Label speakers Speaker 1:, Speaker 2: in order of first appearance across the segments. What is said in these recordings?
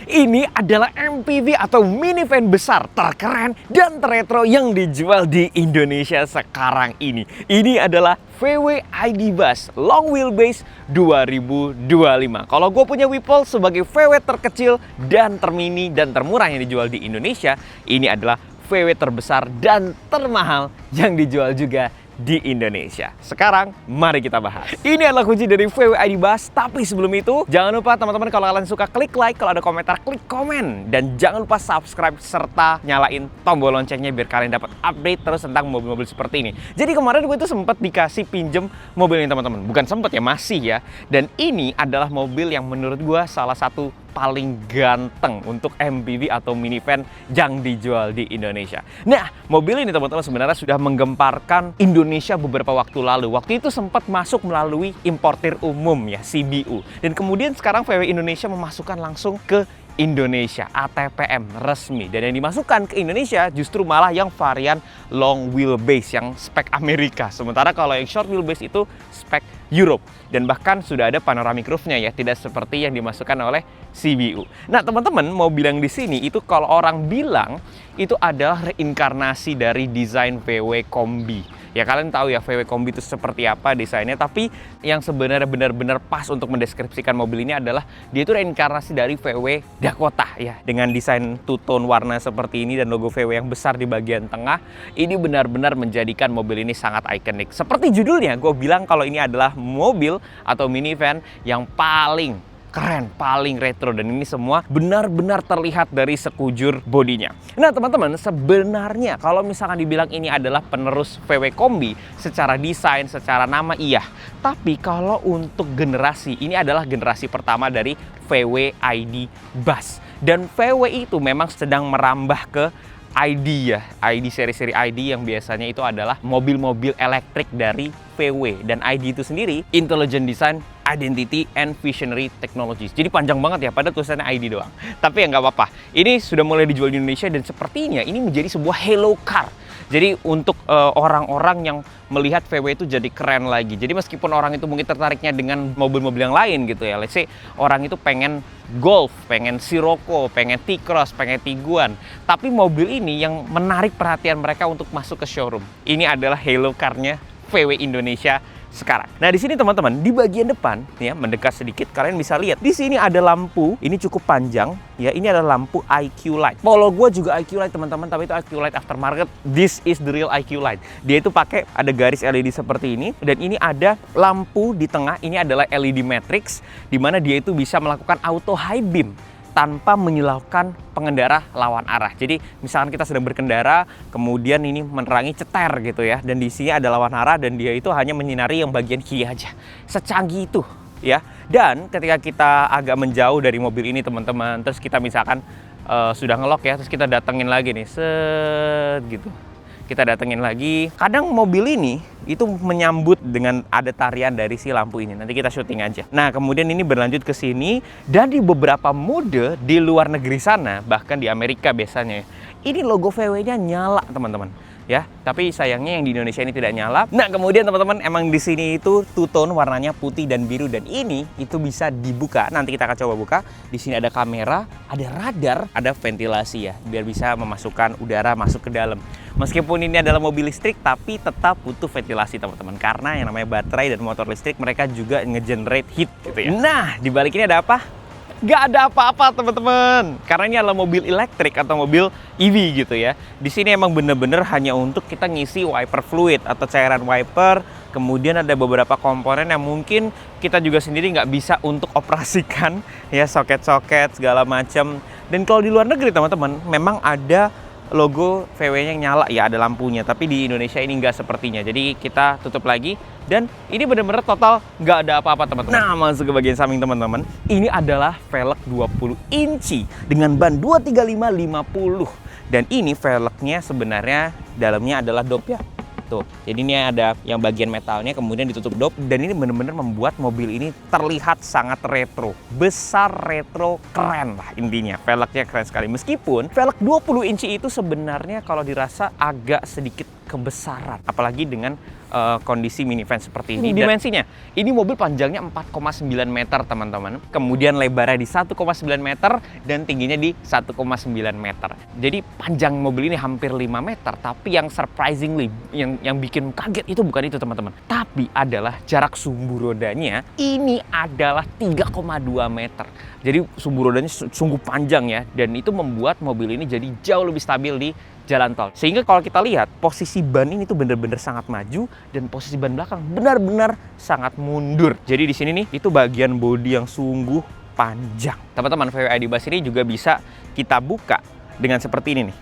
Speaker 1: Ini adalah MPV atau minivan besar terkeren dan terretro yang dijual di Indonesia sekarang ini. Ini adalah VW ID Buzz Long Wheelbase 2025. Kalau gue punya Wipol sebagai VW terkecil dan termini dan termurah yang dijual di Indonesia, ini adalah VW terbesar dan termahal yang dijual juga di Indonesia. Sekarang mari kita bahas. Ini adalah kunci dari VW ID Buzz. Tapi sebelum itu, jangan lupa teman-teman kalau kalian suka klik like, kalau ada komentar klik komen, dan jangan lupa subscribe serta nyalain tombol loncengnya biar kalian dapat update terus tentang mobil-mobil seperti ini. Jadi kemarin gue itu sempat dikasih pinjem mobil ini teman-teman. Bukan sempat ya, masih ya. Dan ini adalah mobil yang menurut gue salah satu paling ganteng untuk MPV atau minivan yang dijual di Indonesia. Nah, mobil ini teman-teman sebenarnya sudah menggemparkan Indonesia beberapa waktu lalu. Waktu itu sempat masuk melalui importir umum ya, CBU. Dan kemudian sekarang VW Indonesia memasukkan langsung ke Indonesia, ATPM resmi. Dan yang dimasukkan ke Indonesia justru malah yang varian long wheelbase yang spek Amerika. Sementara kalau yang short wheelbase itu spek Europe. Dan bahkan sudah ada panoramic roof-nya ya, tidak seperti yang dimasukkan oleh CBU. Nah, teman-teman mau bilang di sini itu kalau orang bilang itu adalah reinkarnasi dari desain VW Kombi. Ya kalian tahu ya VW Kombi itu seperti apa desainnya, tapi yang sebenarnya benar-benar pas untuk mendeskripsikan mobil ini adalah dia itu reinkarnasi dari VW Dakota ya, dengan desain two-tone warna seperti ini dan logo VW yang besar di bagian tengah. Ini benar-benar menjadikan mobil ini sangat ikonik. Seperti judulnya, gue bilang kalau ini adalah mobil atau minivan yang paling keren, paling retro, dan ini semua benar-benar terlihat dari sekujur bodinya. Nah teman-teman, sebenarnya kalau misalkan dibilang ini adalah penerus VW Kombi secara desain, secara nama iya. Tapi kalau untuk generasi, ini adalah generasi pertama dari VW ID Buzz. Dan VW itu memang sedang merambah ke ID ya, ID seri-seri ID yang biasanya itu adalah mobil-mobil elektrik dari VW. Dan ID itu sendiri Intelligent Design, Identity and Visionary Technologies. Jadi panjang banget ya, pada tulisannya ID doang. Tapi ya nggak apa-apa. Ini sudah mulai dijual di Indonesia dan sepertinya ini menjadi sebuah halo car. Jadi untuk orang-orang yang melihat VW itu jadi keren lagi. Jadi meskipun orang itu mungkin tertariknya dengan mobil-mobil yang lain gitu ya. Let's say orang itu pengen Golf, pengen Sirocco, pengen T-Cross, pengen Tiguan. Tapi mobil ini yang menarik perhatian mereka untuk masuk ke showroom. Ini adalah halo car-nya VW Indonesia sekarang. Nah, di sini teman-teman, di bagian depan ya, mendekat sedikit kalian bisa lihat. Di sini ada lampu, ini cukup panjang ya. Ini adalah lampu IQ Light. Polo gua juga IQ Light teman-teman, tapi itu IQ Light aftermarket. This is the real IQ Light. Dia itu pakai ada garis LED seperti ini, dan ini ada lampu di tengah. Ini adalah LED matrix di mana dia itu bisa melakukan auto high beam tanpa menyilaukan pengendara lawan arah. Jadi misalkan kita sedang berkendara, kemudian ini menerangi ceter gitu ya, dan di sini ada lawan arah dan dia itu hanya menyinari yang bagian kiri aja. Secanggih itu ya. Dan ketika kita agak menjauh dari mobil ini teman-teman, terus kita misalkan sudah ngelok ya, terus kita datengin lagi nih, set gitu. Kita datengin lagi. Kadang mobil ini itu menyambut dengan ada tarian dari si lampu ini. Nanti kita syuting aja. Nah, kemudian ini berlanjut ke sini, dan di beberapa mode di luar negeri sana, bahkan di Amerika biasanya, ini logo VW-nya nyala, teman-teman. Ya, tapi sayangnya yang di Indonesia ini tidak nyala. Nah, kemudian teman-teman, emang di sini itu two-tone warnanya putih dan biru, dan ini itu bisa dibuka. Nanti kita akan coba buka. Di sini ada kamera, ada radar, ada ventilasi ya, biar bisa memasukkan udara masuk ke dalam. Meskipun ini adalah mobil listrik, tapi tetap butuh ventilasi teman-teman, karena yang namanya baterai dan motor listrik mereka juga nge-generate heat gitu ya. Nah, di balik ini ada apa? Gak ada apa-apa teman-teman, karena ini adalah mobil elektrik atau mobil EV gitu ya. Di sini emang bener-bener hanya untuk kita ngisi wiper fluid atau cairan wiper. Kemudian ada beberapa komponen yang mungkin kita juga sendiri nggak bisa untuk operasikan ya, soket-soket segala macam. Dan kalau di luar negeri teman-teman, memang ada logo VW-nya yang nyala ya, ada lampunya. Tapi di Indonesia ini nggak sepertinya. Jadi kita tutup lagi. Dan ini benar-benar total nggak ada apa-apa teman-teman. Nah, masuk ke bagian samping teman-teman. Ini adalah velg 20 inci dengan ban 235/50. Dan ini velgnya sebenarnya dalamnya adalah dop ya. Tuh, jadi ini ada yang bagian metalnya kemudian ditutup dop, dan ini benar-benar membuat mobil ini terlihat sangat retro. Besar, retro, keren lah intinya. Velgnya keren sekali. Meskipun velg 20 inci itu sebenarnya kalau dirasa agak sedikit kebesaran, apalagi dengan kondisi minivan seperti ini. Dimensinya, ini mobil panjangnya 4,9 meter teman-teman, kemudian lebarnya di 1,9 meter dan tingginya di 1,9 meter. Jadi panjang mobil ini hampir 5 meter, tapi yang surprisingly, yang bikin kaget itu bukan itu teman-teman, tapi adalah jarak sumbu rodanya ini adalah 3,2 meter. Jadi sumbu rodanya sungguh panjang ya, dan itu membuat mobil ini jadi jauh lebih stabil di jalan tol. Sehingga kalau kita lihat, posisi ban ini tuh bener-bener sangat maju dan posisi ban belakang benar-benar sangat mundur. Jadi di sini nih, itu bagian bodi yang sungguh panjang. Teman-teman, VW ID Buzz ini juga bisa kita buka dengan seperti ini nih.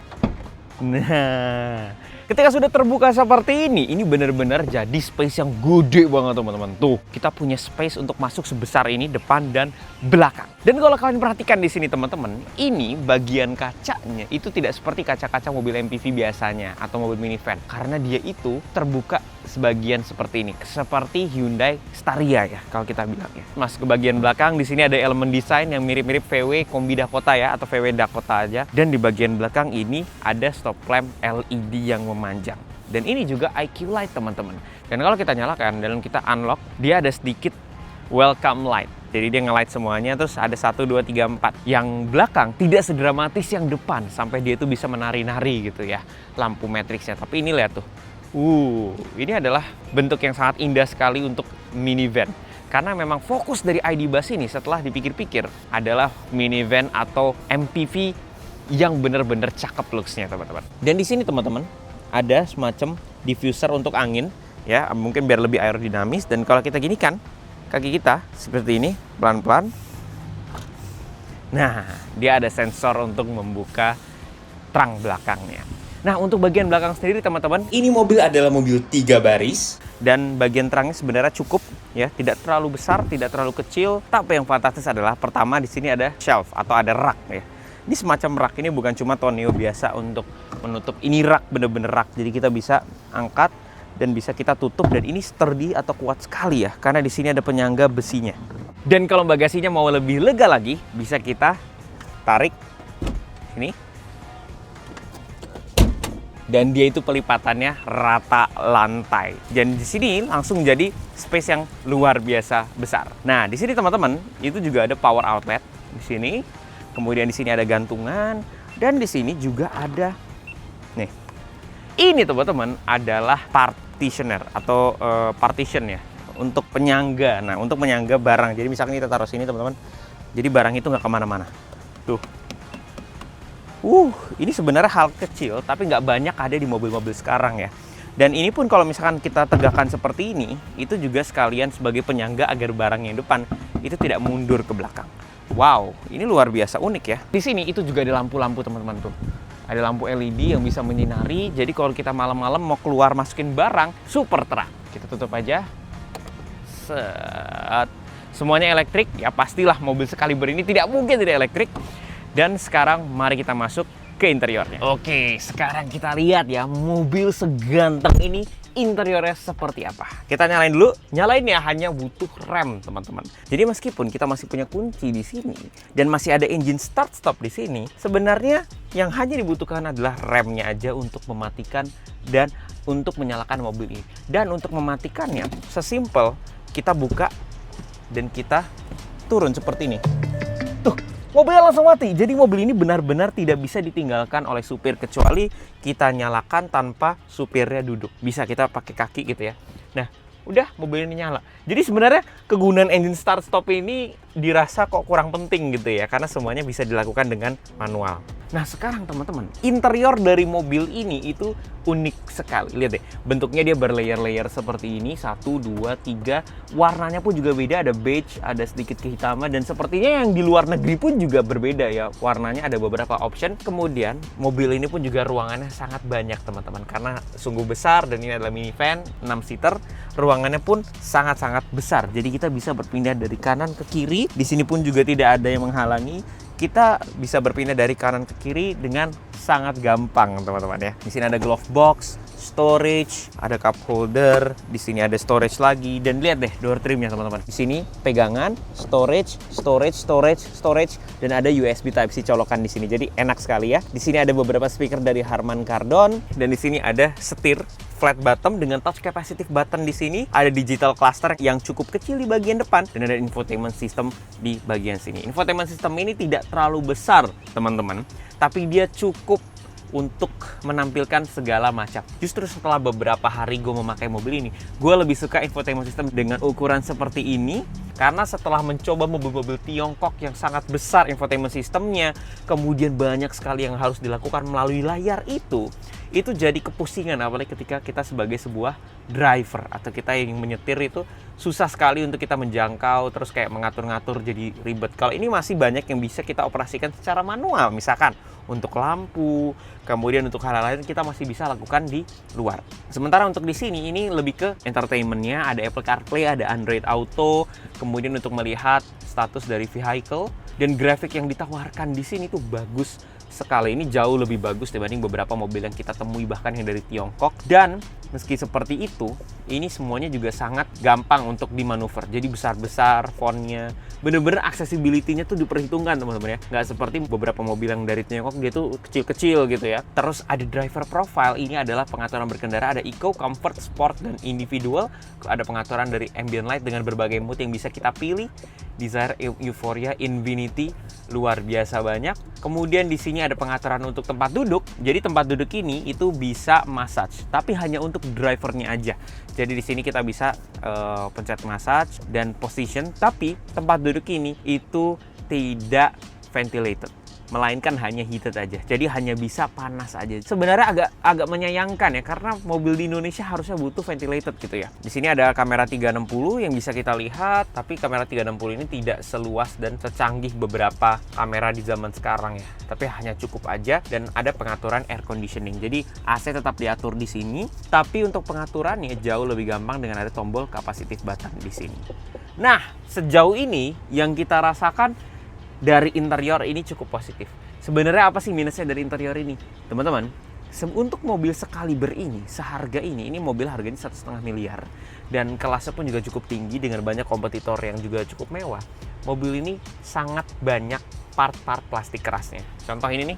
Speaker 1: Nah, ketika sudah terbuka seperti ini benar-benar jadi space yang gede banget teman-teman. Tuh, kita punya space untuk masuk sebesar ini depan dan belakang. Dan kalau kalian perhatikan di sini teman-teman, ini bagian kacanya itu tidak seperti kaca-kaca mobil MPV biasanya atau mobil minivan, karena dia itu terbuka sebagian seperti ini, seperti Hyundai Staria ya kalau kita bilang ya. Masuk ke bagian belakang, di sini ada elemen desain yang mirip-mirip VW Kombi Dakota ya, atau VW Dakota aja. Dan di bagian belakang ini ada stop lamp LED yang memanjang. Dan ini juga IQ light teman-teman. Dan kalau kita nyalakan dan kita unlock, dia ada sedikit welcome light. Jadi dia nge-light semuanya, terus ada 1, 2, 3, 4. Yang belakang tidak sedramatis yang depan, sampai dia itu bisa menari-nari gitu ya, lampu matriksnya. Tapi ini lihat tuh, ini adalah bentuk yang sangat indah sekali untuk minivan. Karena memang fokus dari ID Buzz ini setelah dipikir-pikir adalah minivan atau MPV yang benar-benar cakep looks-nya teman-teman. Dan di sini teman-teman ada semacam diffuser untuk angin ya, mungkin biar lebih aerodinamis. Dan kalau kita ginikan kaki kita seperti ini pelan-pelan, nah dia ada sensor untuk membuka trunk belakangnya. Nah, untuk bagian belakang sendiri teman-teman, ini mobil adalah mobil 3 baris dan bagian trangnya sebenarnya cukup ya, tidak terlalu besar, tidak terlalu kecil. Tapi yang fantastis adalah pertama di sini ada shelf atau ada rak ya. Ini semacam rak, ini bukan cuma toneo biasa untuk menutup, ini rak bener-bener rak. Jadi kita bisa angkat dan bisa kita tutup, dan ini sturdy atau kuat sekali ya, karena di sini ada penyangga besinya. Dan kalau bagasinya mau lebih lega lagi, bisa kita tarik ini. Dan dia itu pelipatannya rata lantai. Dan di sini langsung jadi space yang luar biasa besar. Nah, di sini teman-teman, itu juga ada power outlet di sini. Kemudian di sini ada gantungan, dan di sini juga ada nih. Ini teman-teman adalah partitioner atau partition ya, untuk penyangga. Nah, untuk menyangga barang. Jadi misalkan kita taruh sini teman-teman, jadi barang itu nggak kemana-mana. Tuh. Ini sebenarnya hal kecil, tapi nggak banyak ada di mobil-mobil sekarang ya. Dan ini pun kalau misalkan kita tegakkan seperti ini, itu juga sekalian sebagai penyangga agar barang yang depan itu tidak mundur ke belakang. Wow, ini luar biasa unik ya. Di sini itu juga ada lampu-lampu teman-teman tuh. Ada lampu LED yang bisa menyinari, jadi kalau kita malam-malam mau keluar masukin barang, super terang. Kita tutup aja. Set. Semuanya elektrik, ya pastilah mobil sekaliber ini tidak mungkin tidak elektrik. Dan sekarang mari kita masuk ke interiornya. Oke, sekarang kita lihat ya, mobil seganteng ini interiornya seperti apa. Kita nyalain dulu. Nyalainnya hanya butuh rem, teman-teman. Jadi meskipun kita masih punya kunci di sini dan masih ada engine start stop di sini, sebenarnya yang hanya dibutuhkan adalah remnya aja untuk mematikan dan untuk menyalakan mobil ini. Dan untuk mematikannya, sesimpel kita buka dan kita turun seperti ini. Tuh. Mobilnya langsung mati. Jadi mobil ini benar-benar tidak bisa ditinggalkan oleh supir kecuali kita nyalakan tanpa supirnya duduk. Bisa kita pakai kaki gitu ya. Nah, udah mobil ini nyala. Jadi sebenarnya kegunaan engine start stop ini dirasa kok kurang penting gitu ya, karena semuanya bisa dilakukan dengan manual. Nah, sekarang teman-teman, interior dari mobil ini itu unik sekali. Lihat deh, bentuknya dia berlayer-layer seperti ini. 1, 2, 3. Warnanya pun juga beda, ada beige, ada sedikit kehitaman. Dan sepertinya yang di luar negeri pun juga berbeda ya. Warnanya ada beberapa option. Kemudian, mobil ini pun juga ruangannya sangat banyak teman-teman. Karena sungguh besar dan ini adalah minivan, 6-seater. Ruangannya pun sangat-sangat besar. Jadi kita bisa berpindah dari kanan ke kiri. Di sini pun juga tidak ada yang menghalangi. Kita bisa berpindah dari kanan ke kiri dengan sangat gampang teman-teman ya. Di sini ada glove box, storage, ada cup holder, di sini ada storage lagi, dan lihat deh door trimnya teman-teman. Di sini pegangan, storage, dan ada USB Type-C colokan di sini. Jadi enak sekali ya. Di sini ada beberapa speaker dari Harman Kardon, dan di sini ada setir flat bottom dengan touch capacitive button di sini. Ada digital cluster yang cukup kecil di bagian depan, dan ada infotainment system di bagian sini. Infotainment system ini tidak terlalu besar teman-teman, tapi dia cukup untuk menampilkan segala macam. Justru setelah beberapa hari gue memakai mobil ini, gue lebih suka infotainment system dengan ukuran seperti ini, karena setelah mencoba mobil-mobil Tiongkok yang sangat besar infotainment systemnya, kemudian banyak sekali yang harus dilakukan melalui layar itu jadi kepusingan, apalagi ketika kita sebagai sebuah driver atau kita yang menyetir itu susah sekali untuk kita menjangkau, terus kayak mengatur-ngatur jadi ribet. Kalau ini masih banyak yang bisa kita operasikan secara manual, misalkan untuk lampu, kemudian untuk hal lain kita masih bisa lakukan di luar. Sementara untuk di sini ini lebih ke entertainment-nya, ada Apple CarPlay, ada Android Auto, kemudian untuk melihat status dari vehicle, dan grafik yang ditawarkan di sini tuh bagus sekali. Ini jauh lebih bagus dibanding beberapa mobil yang kita temui bahkan yang dari Tiongkok. Dan meski seperti itu, ini semuanya juga sangat gampang untuk dimanuver. Jadi besar-besar fontnya, bener-bener accessibility-nya tuh diperhitungkan teman-teman ya. Nggak seperti beberapa mobil yang dari Tiongkok, dia tuh kecil-kecil gitu ya. Terus ada driver profile, ini adalah pengaturan berkendara, ada Eco, Comfort, Sport, dan Individual. Ada pengaturan dari ambient light dengan berbagai mood yang bisa kita pilih. Desire, Euphoria, Infinity, luar biasa banyak. Kemudian di sini ada pengaturan untuk tempat duduk. Jadi tempat duduk ini itu bisa massage, tapi hanya untuk drivernya aja. Jadi di sini kita bisa pencet massage dan position, tapi tempat duduk ini itu tidak ventilated, melainkan hanya heated aja. Jadi hanya bisa panas aja. Sebenarnya agak menyayangkan ya, karena mobil di Indonesia harusnya butuh ventilated gitu ya. Di sini ada kamera 360 yang bisa kita lihat, tapi kamera 360 ini tidak seluas dan secanggih beberapa kamera di zaman sekarang ya. Tapi hanya cukup aja, dan ada pengaturan air conditioning. Jadi AC tetap diatur di sini, tapi untuk pengaturannya jauh lebih gampang dengan ada tombol capacitive button di sini. Nah, sejauh ini yang kita rasakan dari interior ini cukup positif. Sebenarnya apa sih minusnya dari interior ini? Teman-teman, untuk mobil sekaliber ini, seharga ini mobil harganya 1,5 miliar. Dan kelasnya pun juga cukup tinggi dengan banyak kompetitor yang juga cukup mewah. Mobil ini sangat banyak part-part plastik kerasnya. Contoh ini nih,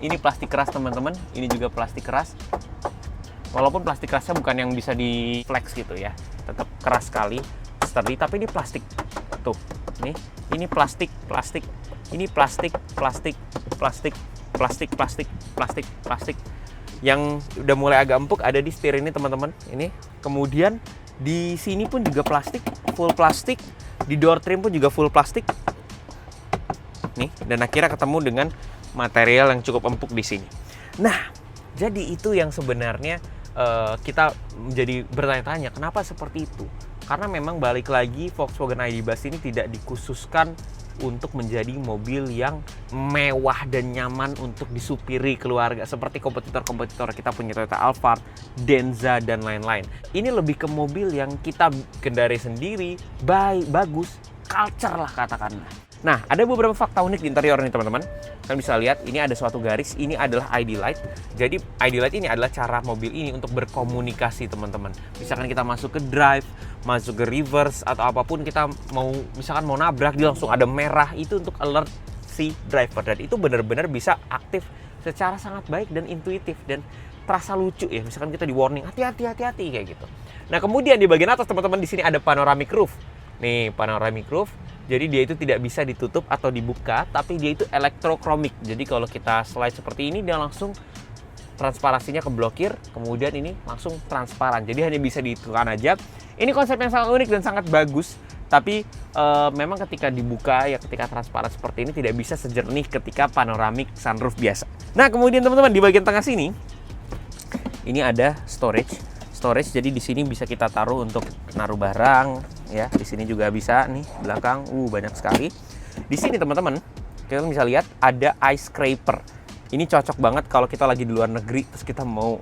Speaker 1: ini plastik keras teman-teman, ini juga plastik keras. Walaupun plastik kerasnya bukan yang bisa di flex gitu ya, tetap keras sekali, sturdy, tapi ini plastik. Tuh, nih, ini plastik, ini plastik, yang udah mulai agak empuk ada di setir ini teman-teman. Ini kemudian di sini pun juga plastik, full plastik, di door trim pun juga full plastik. Nih, dan akhirnya ketemu dengan material yang cukup empuk di sini. Nah, jadi itu yang sebenarnya kita menjadi bertanya-tanya kenapa seperti itu. Karena memang balik lagi Volkswagen ID Buzz ini tidak dikhususkan untuk menjadi mobil yang mewah dan nyaman untuk disupiri keluarga seperti kompetitor-kompetitor kita punya Toyota Alphard, Denza, dan lain-lain. Ini lebih ke mobil yang kita kendarai sendiri, bagus, culture lah katakanlah. Nah, ada beberapa fakta unik di interior nih teman-teman. Kalian bisa lihat, ini ada suatu garis, ini adalah ID Light. Jadi ID Light ini adalah cara mobil ini untuk berkomunikasi teman-teman. Misalkan kita masuk ke drive, masuk ke reverse, atau apapun kita misalkan mau nabrak, dia langsung ada merah, itu untuk alert si driver. Dan itu benar-benar bisa aktif secara sangat baik dan intuitif, dan terasa lucu ya. Misalkan kita di warning, hati-hati kayak gitu. Nah, kemudian di bagian atas teman-teman di sini ada panoramic roof. Nih, panoramic roof. Jadi dia itu tidak bisa ditutup atau dibuka, tapi dia itu elektrokromik. Jadi kalau kita slide seperti ini, dia langsung transparansinya keblokir, kemudian ini langsung transparan. Jadi hanya bisa ditekan aja. Ini konsep yang sangat unik dan sangat bagus. Tapi memang ketika dibuka, ya ketika transparan seperti ini tidak bisa sejernih ketika panoramic sunroof biasa. Nah, kemudian teman-teman di bagian tengah sini, ini ada storage. Jadi di sini bisa kita taruh untuk naruh barang, ya. Di sini juga bisa nih belakang, banyak sekali. Di sini teman-teman, kita bisa lihat ada ice scraper. Ini cocok banget kalau kita lagi di luar negeri terus kita mau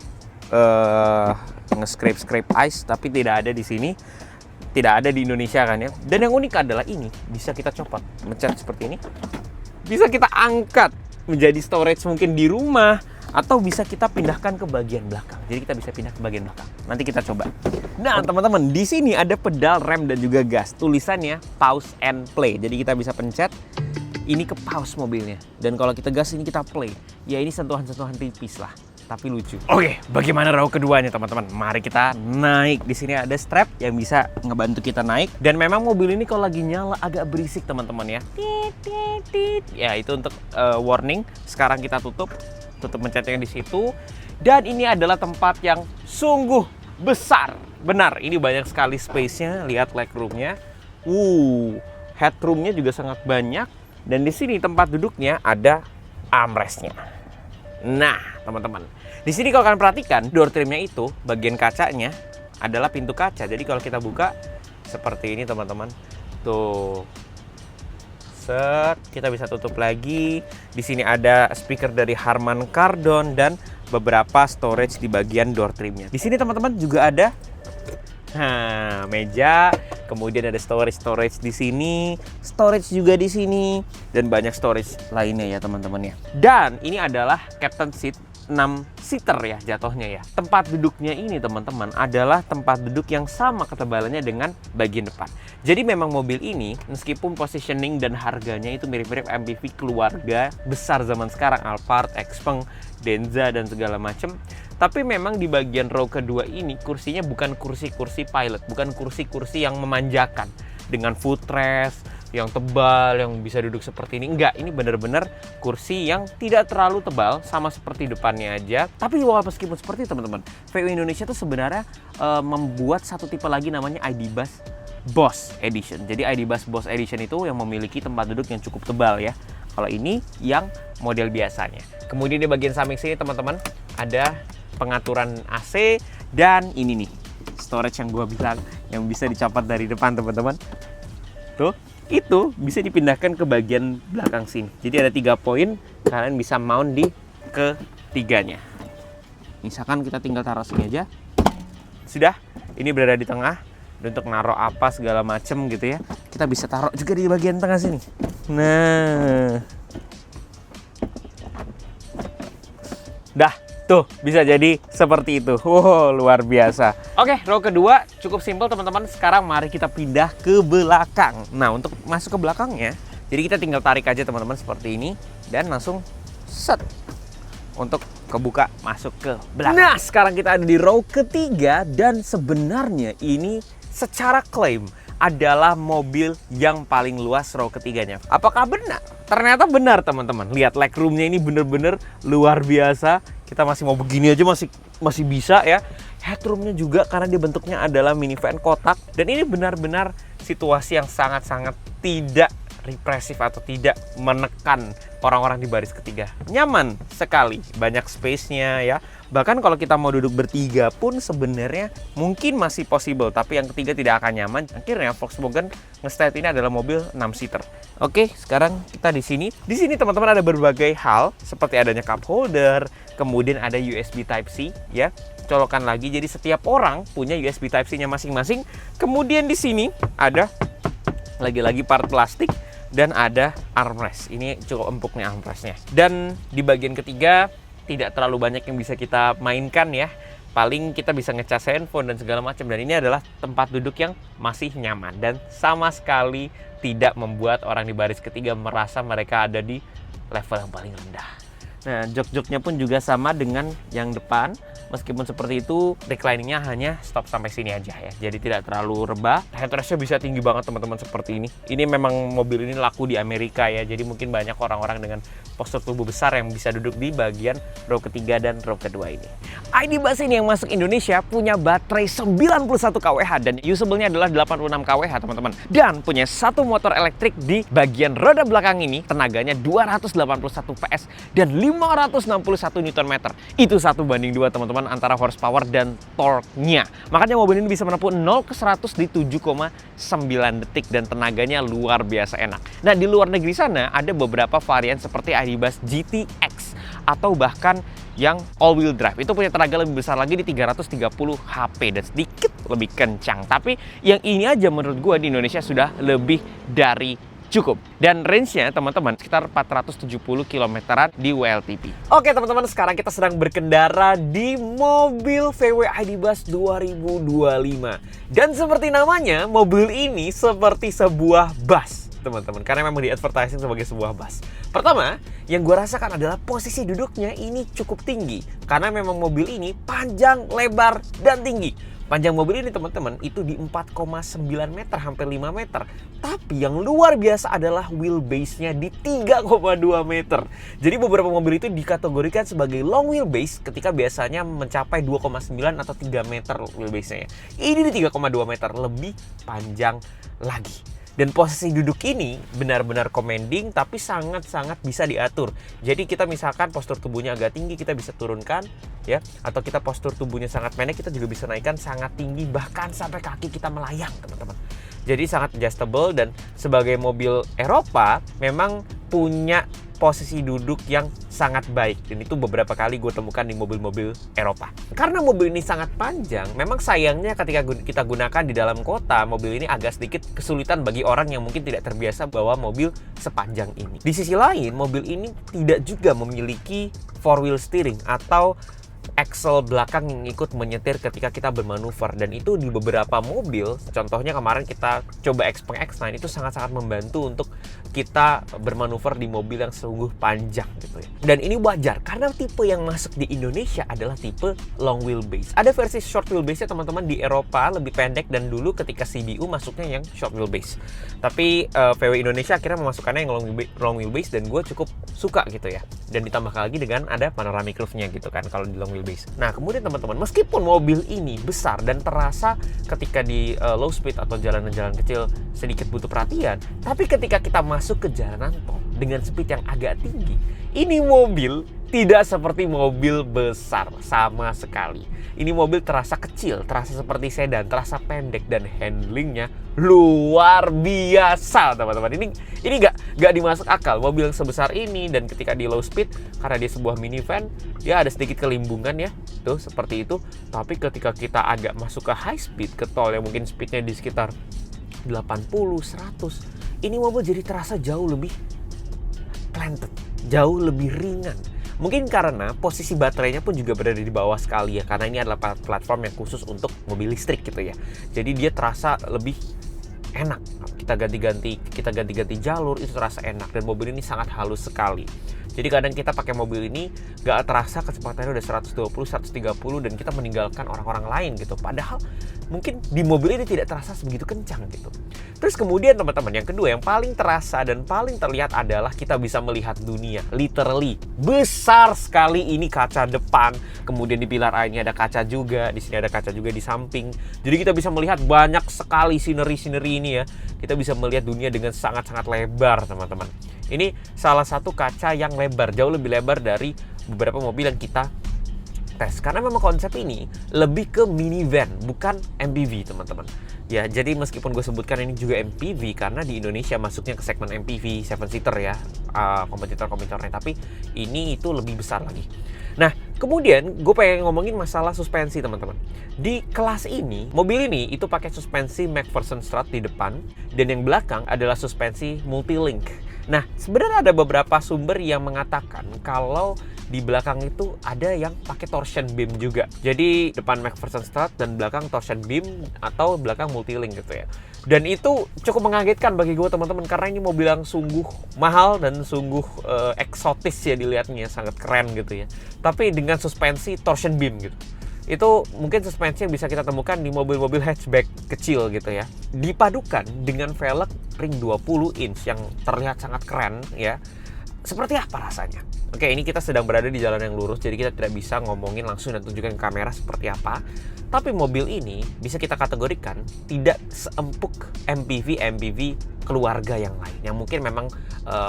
Speaker 1: nge-scrape ice, tapi tidak ada di sini, tidak ada di Indonesia kan ya. Dan yang unik adalah ini bisa kita copot, mencet seperti ini, bisa kita angkat menjadi storage mungkin di rumah Atau bisa kita pindahkan ke bagian belakang. Jadi kita bisa pindah ke bagian belakang. Nanti kita coba. Nah, teman-teman, di sini ada pedal rem dan juga gas. Tulisannya pause and play. Jadi kita bisa pencet ini ke pause mobilnya. Dan kalau kita gas ini kita play. Ya ini sentuhan-sentuhan tipis lah, tapi lucu. Oke, bagaimana row keduanya, teman-teman? Mari kita naik. Di sini ada strap yang bisa ngebantu kita naik. Dan memang mobil ini kalau lagi nyala agak berisik, teman-teman ya. Tit, tit, tit. Ya, itu untuk warning. Sekarang kita tutup mencetnya di situ. Dan ini adalah tempat yang sungguh besar. Benar, ini banyak sekali space-nya. Lihat legroom-nya. Headroom-nya juga sangat banyak. Dan di sini tempat duduknya ada armrest-nya. Nah, teman-teman, di sini kalau kalian perhatikan, door trimnya itu bagian kacanya adalah pintu kaca. Jadi kalau kita buka seperti ini, teman-teman. Tuh. Set, kita bisa tutup lagi. Di sini ada speaker dari Harman Kardon dan beberapa storage di bagian door trimnya. Di sini, teman-teman, juga ada meja, kemudian ada storage di sini, storage juga di sini, dan banyak storage lainnya ya, teman-teman ya. Dan ini adalah captain seat 6 seater ya jatuhnya ya. Tempat duduknya ini, teman-teman, adalah tempat duduk yang sama ketebalannya dengan bagian depan. Jadi memang mobil ini meskipun positioning dan harganya itu mirip-mirip MPV keluarga besar zaman sekarang, Alphard, Xpeng, Denza dan segala macam, tapi memang di bagian row kedua ini kursinya bukan kursi-kursi pilot, bukan kursi-kursi yang memanjakan dengan footrest yang tebal, yang bisa duduk seperti ini. Enggak, ini benar-benar kursi yang tidak terlalu tebal, sama seperti depannya aja. Tapi walaupun meskipun seperti itu, teman-teman, VW Indonesia tuh sebenarnya membuat satu tipe lagi namanya ID Buzz Boss Edition. Jadi ID Buzz Boss Edition itu yang memiliki tempat duduk yang cukup tebal ya. Kalau ini yang model biasanya. Kemudian di bagian samping sini, teman-teman, ada pengaturan AC dan ini nih storage yang gua bilang yang bisa dicopot dari depan, teman-teman. Tuh, itu bisa dipindahkan ke bagian belakang sini. Jadi ada 3 poin, kalian bisa mount di ketiganya. Misalkan kita tinggal taruh sini aja. Sudah, ini berada di tengah. Dan untuk naruh apa segala macem gitu ya, kita bisa taruh juga di bagian tengah sini. Nah, dah. Tuh, bisa jadi seperti itu. Wow, luar biasa. Oke, row kedua cukup simpel, teman-teman. Sekarang mari kita pindah ke belakang. Nah, untuk masuk ke belakangnya, jadi kita tinggal tarik aja, teman-teman, seperti ini. Dan langsung set. Untuk kebuka masuk ke belakang. Nah, sekarang kita ada di row ketiga. Dan sebenarnya ini secara klaim adalah mobil yang paling luas row ketiganya. Apakah benar? Ternyata benar, teman-teman. Lihat legroomnya ini bener-bener luar biasa. Kita masih mau begini aja masih bisa ya. Headroomnya juga karena dia bentuknya adalah minivan kotak. Dan ini benar-benar situasi yang sangat-sangat tidak represif atau tidak menekan orang-orang di baris ketiga. Nyaman sekali, banyak space-nya ya. Bahkan kalau kita mau duduk bertiga pun sebenarnya mungkin masih possible, tapi yang ketiga tidak akan nyaman. Akhirnya Volkswagen nge-state ini adalah mobil 6 seater. Oke, sekarang kita di sini. Di sini, teman-teman, ada berbagai hal seperti adanya cup holder, kemudian ada USB Type-C ya. Colokan lagi, jadi setiap orang punya USB Type-C-nya masing-masing. Kemudian di sini ada lagi-lagi part plastik dan ada armrest. Ini cukup empuk nih armrestnya. Dan di bagian ketiga tidak terlalu banyak yang bisa kita mainkan ya. Paling kita bisa ngecas handphone dan segala macam. Dan ini adalah tempat duduk yang masih nyaman dan sama sekali tidak membuat orang di baris ketiga merasa mereka ada di level yang paling rendah. Nah, jok-joknya pun juga sama dengan yang depan. Meskipun seperti itu, recliningnya hanya stop sampai sini aja ya. Jadi tidak terlalu rebah. Headrestnya bisa tinggi banget, teman-teman, seperti ini. Ini memang mobil ini laku di Amerika ya. Jadi mungkin banyak orang-orang dengan postur tubuh besar yang bisa duduk di bagian row ketiga dan row kedua ini. ID Buzz ini yang masuk Indonesia punya baterai 91 kWh dan usable-nya adalah 86 kWh, teman-teman. Dan punya satu motor elektrik di bagian roda belakang ini, tenaganya 281 PS dan 561 Nm. Itu 1:2, teman-teman, antara horsepower dan torque-nya. Makanya mobil ini bisa menempuh 0 ke 100 di 7,9 detik dan tenaganya luar biasa enak. Nah, di luar negeri sana ada beberapa varian seperti ID Buzz GTX atau bahkan yang all-wheel drive. Itu punya tenaga lebih besar lagi di 330 HP dan sedikit lebih kencang. Tapi yang ini aja menurut gue di Indonesia sudah lebih dari cukup. Dan range-nya teman-teman sekitar 470 km di WLTP. Oke teman-teman, sekarang kita sedang berkendara di mobil VW ID Buzz 2025. Dan seperti namanya, mobil ini seperti sebuah bus teman-teman, karena memang di advertising sebagai sebuah bus. Pertama, yang gue rasakan adalah posisi duduknya ini cukup tinggi, karena memang mobil ini panjang, lebar, dan tinggi. Panjang mobil ini teman-teman itu di 4,9 meter, hampir 5 meter. Tapi yang luar biasa adalah wheelbase-nya di 3,2 meter. Jadi beberapa mobil itu dikategorikan sebagai long wheelbase ketika biasanya mencapai 2,9 atau 3 meter wheelbase-nya. Ini di 3,2 meter, lebih panjang lagi. Dan posisi duduk ini benar-benar commanding, tapi sangat-sangat bisa diatur. Jadi kita misalkan postur tubuhnya agak tinggi, kita bisa turunkan, ya. Atau kita postur tubuhnya sangat pendek, kita juga bisa naikkan sangat tinggi, bahkan sampai kaki kita melayang, teman-teman. Jadi sangat adjustable, dan sebagai mobil Eropa memang punya posisi duduk yang sangat baik. Dan itu beberapa kali gue temukan di mobil-mobil Eropa. Karena mobil ini sangat panjang, memang sayangnya ketika kita gunakan di dalam kota, mobil ini agak sedikit kesulitan bagi orang yang mungkin tidak terbiasa bawa mobil sepanjang ini. Di sisi lain, mobil ini tidak juga memiliki four wheel steering atau axle belakang yang ikut menyetir ketika kita bermanuver, dan itu di beberapa mobil, contohnya kemarin kita coba Xpeng X9, itu sangat-sangat membantu untuk kita bermanuver di mobil yang sungguh panjang gitu ya. Dan ini wajar karena tipe yang masuk di Indonesia adalah tipe long wheelbase. Ada versi short wheelbase-nya teman-teman di Eropa lebih pendek, dan dulu ketika CBU masuknya yang short wheelbase. Tapi VW Indonesia akhirnya memasukkannya yang long wheelbase, dan gue cukup suka gitu ya. Dan ditambah lagi dengan ada panoramic roof-nya gitu kan kalau di long wheelbase. Nah kemudian teman-teman, meskipun mobil ini besar dan terasa ketika di low speed atau jalanan-jalan kecil sedikit butuh perhatian, tapi ketika kita masuk ke jalanan tol dengan speed yang agak tinggi, ini mobil tidak seperti mobil besar sama sekali. Ini mobil terasa kecil, terasa seperti sedan, terasa pendek, dan handlingnya luar biasa teman-teman. Ini nggak dimasuk akal, mobil yang sebesar ini, dan ketika di low speed karena dia sebuah minivan, ya ada sedikit kelimbungan ya, tuh seperti itu. Tapi ketika kita agak masuk ke high speed, ke tol yang mungkin speednya di sekitar 80, 100, ini mobil jadi terasa jauh lebih planted, jauh lebih ringan. Mungkin karena posisi baterainya pun juga berada di bawah sekali ya, karena ini adalah platform yang khusus untuk mobil listrik gitu ya. Jadi dia terasa lebih enak. Kita ganti-ganti jalur itu terasa enak, dan mobil ini sangat halus sekali. Jadi kadang kita pakai mobil ini gak terasa kecepatannya udah 120, 130, dan kita meninggalkan orang-orang lain gitu. Padahal mungkin di mobil ini tidak terasa sebegitu kencang gitu. Terus kemudian teman-teman, yang kedua yang paling terasa dan paling terlihat adalah kita bisa melihat dunia. Literally besar sekali ini kaca depan. Kemudian di pilar A ini ada kaca juga, di sini ada kaca juga di samping. Jadi kita bisa melihat banyak sekali scenery ini ya. Kita bisa melihat dunia dengan sangat-sangat lebar teman-teman. Ini salah satu kaca yang lebar, jauh lebih lebar dari beberapa mobil yang kita tes. Karena memang konsep ini lebih ke minivan, bukan MPV teman-teman. Ya, jadi meskipun gue sebutkan ini juga MPV karena di Indonesia masuknya ke segmen MPV 7-seater ya, kompetitor-kompetitornya. Tapi ini itu lebih besar lagi. Nah, kemudian gue pengen ngomongin masalah suspensi teman-teman. Di kelas ini, mobil ini itu pakai suspensi McPherson strut di depan, dan yang belakang adalah suspensi multi-link. Nah, sebenarnya ada beberapa sumber yang mengatakan kalau di belakang itu ada yang pakai torsion beam juga. Jadi depan McPherson strut dan belakang torsion beam atau belakang multi-link gitu ya. Dan itu cukup mengagetkan bagi gue teman-teman, karena ini mobil yang sungguh mahal dan sungguh eksotis ya dilihatnya, sangat keren gitu ya. Tapi dengan suspensi torsion beam gitu. Itu mungkin suspensi yang bisa kita temukan di mobil-mobil hatchback kecil gitu ya. Dipadukan dengan velg ring 20 inch yang terlihat sangat keren ya. Seperti apa rasanya? Oke, ini kita sedang berada di jalan yang lurus, jadi kita tidak bisa ngomongin langsung dan tunjukkan ke kamera seperti apa. Tapi mobil ini bisa kita kategorikan tidak seempuk MPV keluarga yang lain, yang mungkin memang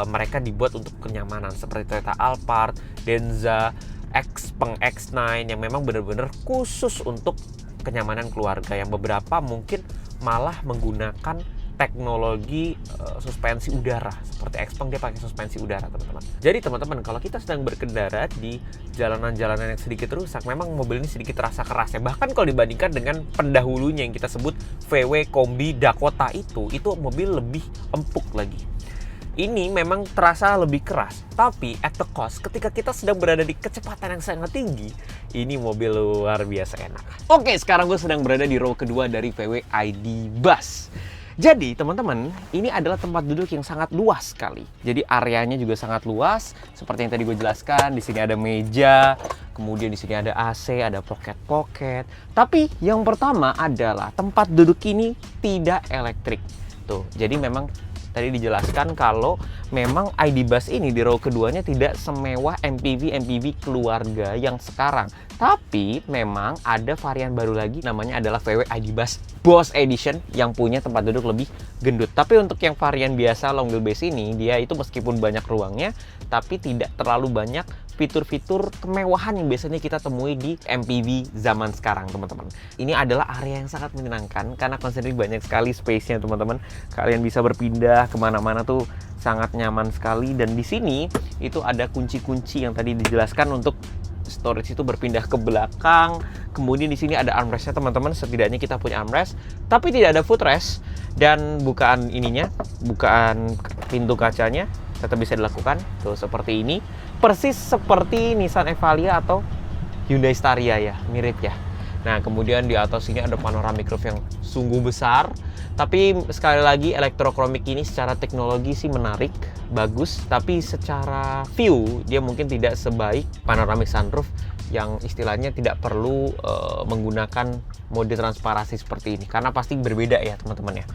Speaker 1: mereka dibuat untuk kenyamanan, seperti Toyota Alphard, Denza, Xpeng X9 yang memang benar-benar khusus untuk kenyamanan keluarga, yang beberapa mungkin malah menggunakan teknologi suspensi udara. Seperti Xpeng dia pakai suspensi udara teman-teman. Jadi teman-teman, kalau kita sedang berkendara di jalanan-jalanan yang sedikit rusak, memang mobil ini sedikit terasa kerasnya. Bahkan kalau dibandingkan dengan pendahulunya yang kita sebut VW Kombi Dakota itu mobil lebih empuk lagi. ini memang terasa lebih keras, tapi at the cost ketika kita sedang berada di kecepatan yang sangat tinggi, ini mobil luar biasa enak. Oke, sekarang gue sedang berada di row kedua dari VW ID Buzz. Jadi teman-teman, ini adalah tempat duduk yang sangat luas sekali. Jadi areanya juga sangat luas, seperti yang tadi gue jelaskan. Di sini ada meja, kemudian di sini ada AC, ada pocket-pocket. Tapi yang pertama adalah tempat duduk ini tidak elektrik. Tuh, jadi memang tadi dijelaskan kalau memang ID Buzz ini di row keduanya tidak semewah MPV keluarga yang sekarang. Tapi memang ada varian baru lagi, namanya adalah VW ID Buzz Boss Edition yang punya tempat duduk lebih gendut. Tapi untuk yang varian biasa long wheelbase ini, dia itu meskipun banyak ruangnya, tapi tidak terlalu banyak fitur-fitur kemewahan yang biasanya kita temui di MPV zaman sekarang, teman-teman. Ini adalah area yang sangat menyenangkan karena considering banyak sekali space-nya, teman-teman. Kalian bisa berpindah kemana-mana tuh sangat nyaman sekali. Dan di sini itu ada kunci-kunci yang tadi dijelaskan untuk storage itu berpindah ke belakang. Kemudian di sini ada armrest-nya, teman-teman. Setidaknya kita punya armrest, tapi tidak ada footrest. Dan bukaan ininya, bukaan pintu kacanya tetap bisa dilakukan tuh seperti ini, persis seperti Nissan Evalia atau Hyundai Staria ya, mirip ya. Nah, kemudian di atas ini ada panoramic roof yang sungguh besar. Tapi sekali lagi elektrokromik ini secara teknologi sih menarik, bagus, tapi secara view dia mungkin tidak sebaik panoramic sunroof yang istilahnya tidak perlu menggunakan mode transparansi seperti ini, karena pasti berbeda ya teman-teman ya.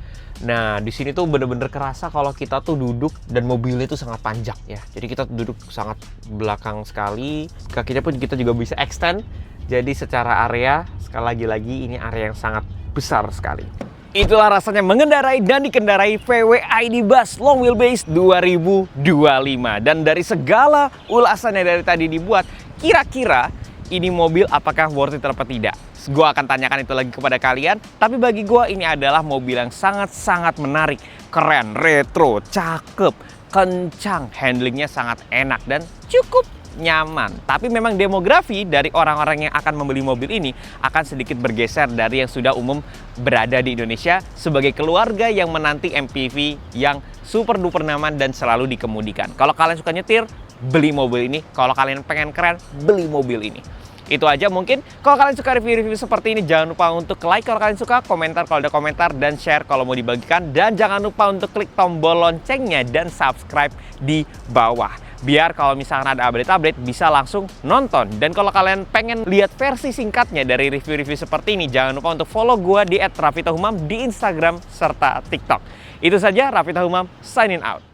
Speaker 1: Nah, di sini tuh bener-bener kerasa kalau kita tuh duduk dan mobilnya tuh sangat panjang ya. Jadi kita duduk sangat belakang sekali, kakinya pun kita juga bisa extend. Jadi secara area, sekali lagi ini area yang sangat besar sekali. Itulah rasanya mengendarai dan dikendarai VW ID Buzz Long Wheelbase 2025. Dan dari segala ulasannya dari tadi dibuat, kira-kira ini mobil apakah worth it atau tidak? Gue akan tanyakan itu lagi kepada kalian. Tapi bagi gue ini adalah mobil yang sangat-sangat menarik. Keren, retro, cakep, kencang, handlingnya sangat enak dan cukup nyaman. Tapi memang demografi dari orang-orang yang akan membeli mobil ini akan sedikit bergeser dari yang sudah umum berada di Indonesia sebagai keluarga yang menanti MPV yang super duper nyaman dan selalu dikemudikan. Kalau kalian suka nyetir, beli mobil ini. Kalau kalian pengen keren, beli mobil ini. Itu aja mungkin. Kalau kalian suka review-review seperti ini, jangan lupa untuk like kalau kalian suka, komentar kalau ada komentar, dan share kalau mau dibagikan. Dan jangan lupa untuk klik tombol loncengnya dan subscribe di bawah, biar kalau misalkan ada update-update bisa langsung nonton. Dan kalau kalian pengen lihat versi singkatnya dari review-review seperti ini, jangan lupa untuk follow gue di @rafitahumam di Instagram serta TikTok. Itu saja, Rafitahumam signing out.